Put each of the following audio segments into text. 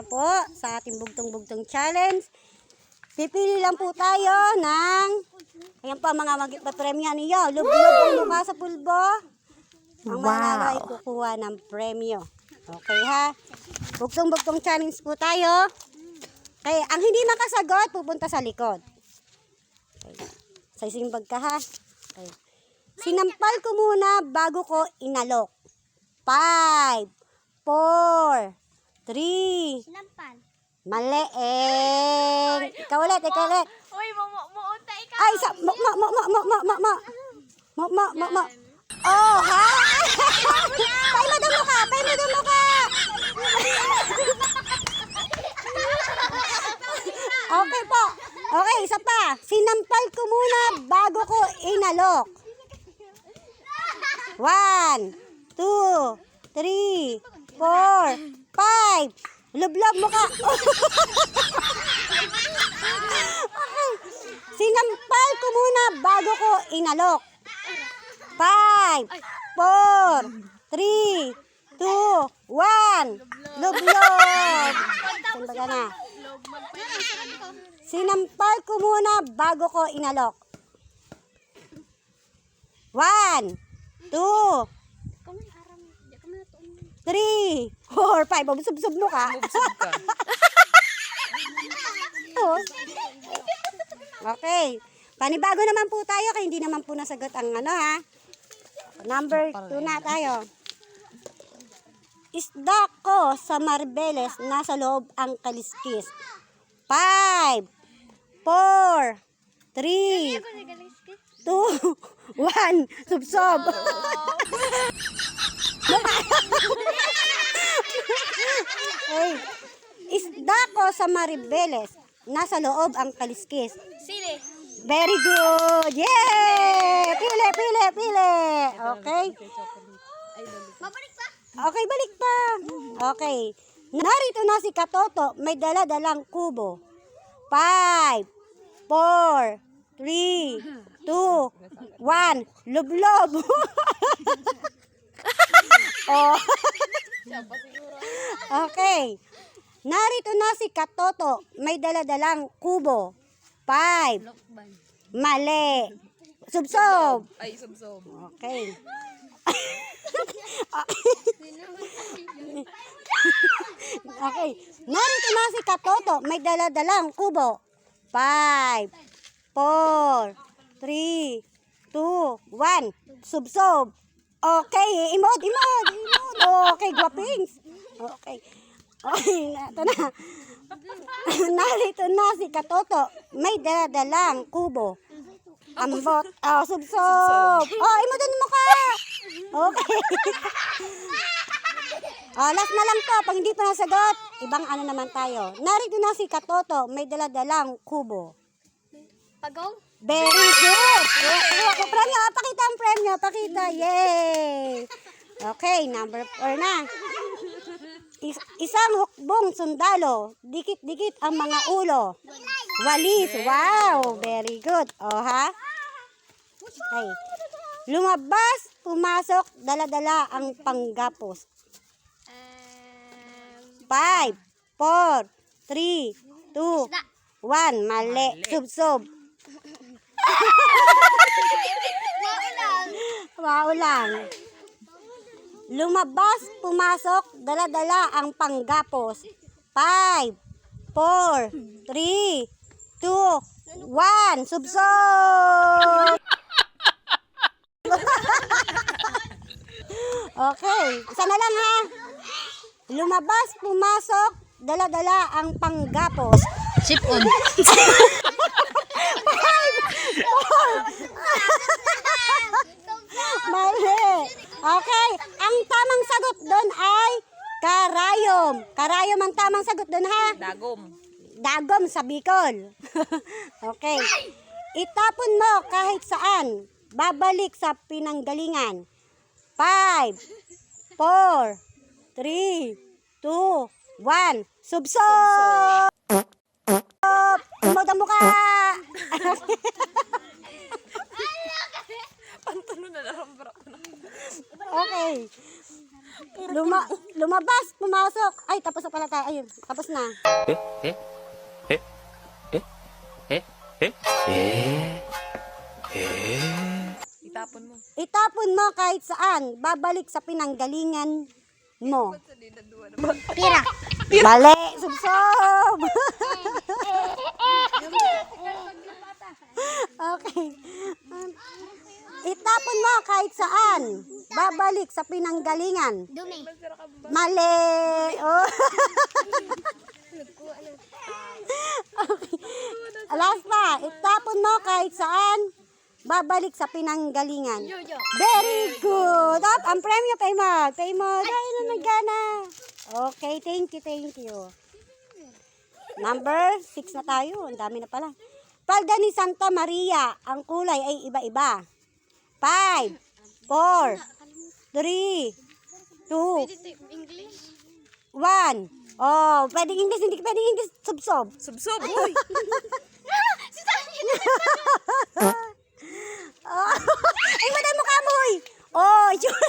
po sa ating bugtong-bugtong challenge. Pipili lang po tayo ng, ayan po mga magpapremyo ninyo. Lublob ang mukha sa pulbo. Ang manalo ay kukuha ng premyo. Okay ha? Bugtong-bugtong challenge po tayo. Okay, ang hindi makasagot, pupunta sa likod. Okay. Sa isimbag ka ha. Okay. Sinampal ko muna bago ko inalok. 5, 4, 3. Sinampal. Mali eh. Ikaw ulit. Uy, muunta ikaw. Ay, mo. Oh, ha? Paimod mo ka. Okay po. Okay, isa pa. Sinampal ko muna bago ko inalok. 1, 2, 3, 4, 5. Lublob mo ka. Okay. Sinampal ko muna bago ko inalok. 5, 4, 3, 2, 1. Lublob. Simbaga na. Sinampal ko muna bago ko inalok. 1, 2, 3, 4, 5. Subsub mo ka. Okay. Panibago naman po tayo kaya hindi naman po nasagot ang ano ha. Number 2 na tayo. Isda ko sa Maribeles, nasa loob ang kaliskis. 5, 4, 3, 2, 1. Subsob. Hey. Isda ko sa Maribeles, nasa loob ang kaliskis. Sili. Very good. Yay! Pili. Okay. Mabalik pa. Okay, balik pa. Okay. Narito na si Katoto, may dala-dalang kubo. 5, 4, 3, 2, 1. Lublob. Oh. Okay. Narito na si Katoto, may dala-dalang kubo. 5. Mali. Subsob. Ay, subsob. Okay. Okay. Narito na si Katoto, may dala-dalang kubo. 5, 4, 3, 2, 1. Subsob. Okay. Imod. Okay, guwapings. Okay. Okay, ito na. Narito na si Katoto, may dala-dalang kubo. Ambot. Subsob. Imodin mo ka. Okay. Last na lang to. Pag hindi pa nasagot, ibang ano naman tayo. Narito na si Katoto, may dala-dalang kubo. Pagong. Very good. Premyo. Pakita ang premyo. Pakita. Yay. Okay, number 4 na. Isang hukbong sundalo. Dikit-dikit ang mga ulo. Walis. Wow. Very good. Ha? Okay. Lumabas, pumasok, dala-dala ang panggapos. 5, 4, 3, 2, 1. Mali. Subsob. Wow lang. Lumabas, pumasok, dala-dala ang panggapos. 5, 4, 3, 2, 1. Subsob. Okay, isa na lang ha. Lumabas, pumasok, dala-dala ang panggapos. Sipon. 5, 4. Mali. Okay, ang tamang sagot doon ay karayom. Karayom ang tamang sagot doon ha. Dagom sa Bicol. Okay. Itapon mo kahit saan. Babalik sa pinanggalingan. 5, 4, 3, 2, 1. Subsob! Umod ang mukha! Pantalo na lang. Okay. Puro Lumabas, pumasok. Ay, tapos na pala tayo. Ayun, tapos na. Itapon mo kahit saan. Babalik sa pinanggalingan mo. Pira. Mali, subsob. Okay. Itapon mo kahit saan. Babalik sa pinanggalingan. Dumi. Mali. Oh. Okay. Last pa. Itapon mo kahit saan. Babalik sa pinanggalingan. Jojo. Very good. At ang premyo, Paymod. Paymod, ay na nagana. Okay, thank you. Number 6 na tayo. Ang dami na pala. Palda ni Santa Maria. Ang kulay ay iba-iba. 5, 4, 3, 2, English. 1. Oh, pwedeng English, hindi pwedeng English. Subsob. Subsob, uy! Si Tanya. Oh. Ay, wala mo kamoy. Oh, yun.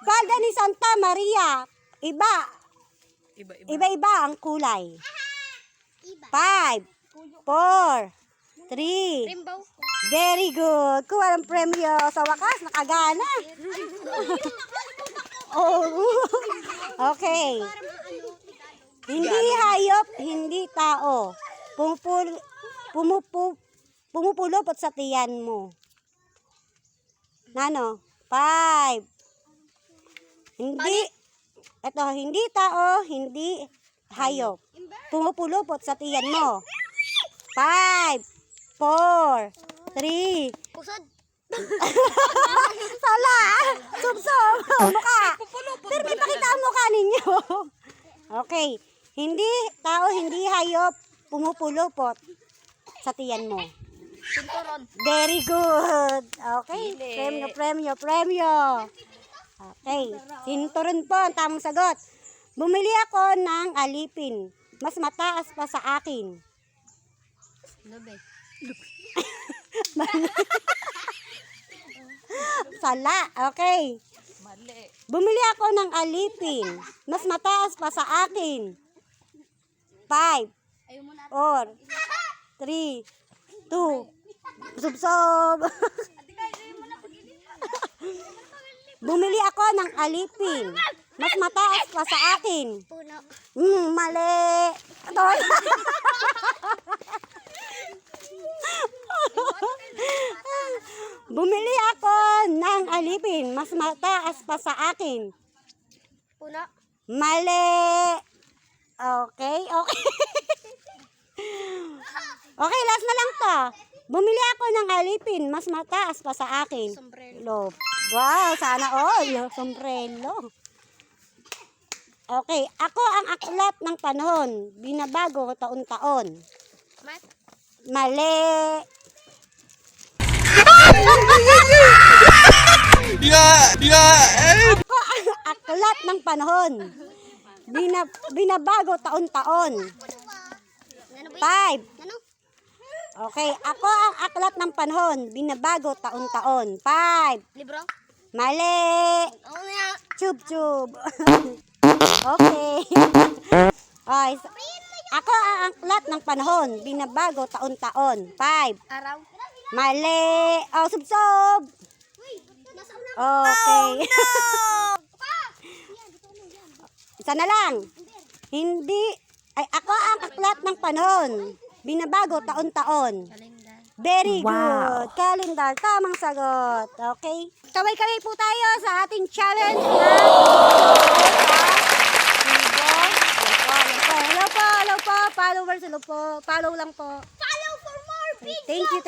Palda ni Santa Maria. Iba-iba. Iba-iba ang kulay. 5, 4, 3. Rainbow. Very good. Kuha ng premyo. Sa wakas, nakagana. Oh. Okay. Hindi hayop, hindi tao. Pumupulupot sa tiyan mo. Nano? 5. Hindi tao, hindi hayop. Pumupulupot sa tiyan mo. 5, 4, 3. Pusod. Sala! Subsob! Mukha! Pero may pakita ang mukha ninyo. Okay. Hindi tao, hindi hayop, pumupulupot sa tiyan mo. Sinturon. Very good. Okay. Pili. Premyo. Okay. Sinturon po ang tamang sagot. Bumili ako ng alipin. Mas mataas pa sa akin. Lube. Sala. Okay. Mali. Bumili ako ng alipin. Mas mataas pa sa akin. 5, Ayaw mo na. 4, 3, 2. Subsob. Bumili ako ng alipin. Mas mataas pa sa akin. Puno. Mali. Ito. Bumili ako ng alipin. Mas mataas pa sa akin. Puno. Mali. Okay. Okay, last na lang to. Bumili ako ng alipin. Mas mataas pa sa akin. Sombrero. Wow, sana all. Sombrero. Okay, ako ang aklat ng panahon. Binabago taon-taon. Mat. Mali. Ako ang aklat ng panahon. Binabago taon-taon. Ano ba 5. Ano? Okay, ako ang aklat ng panahon. Binabago taon-taon. 5. Libro? Mali. Oo nga. Chub. Okay. Okay. Ako ang aklat ng panahon. Binabago taon-taon. 5. Araw? Mali. Oh, subsob. Okay. Isa na lang. Ako ang aklat ng panahon. Binabago taon-taon. Kalendar. Very good. Calendar. Tamang sagot. Okay. Kaway-kaway po tayo sa ating challenge na Hello po. Followers. Hello po. Follow lang po. Follow for more videos! Thank you.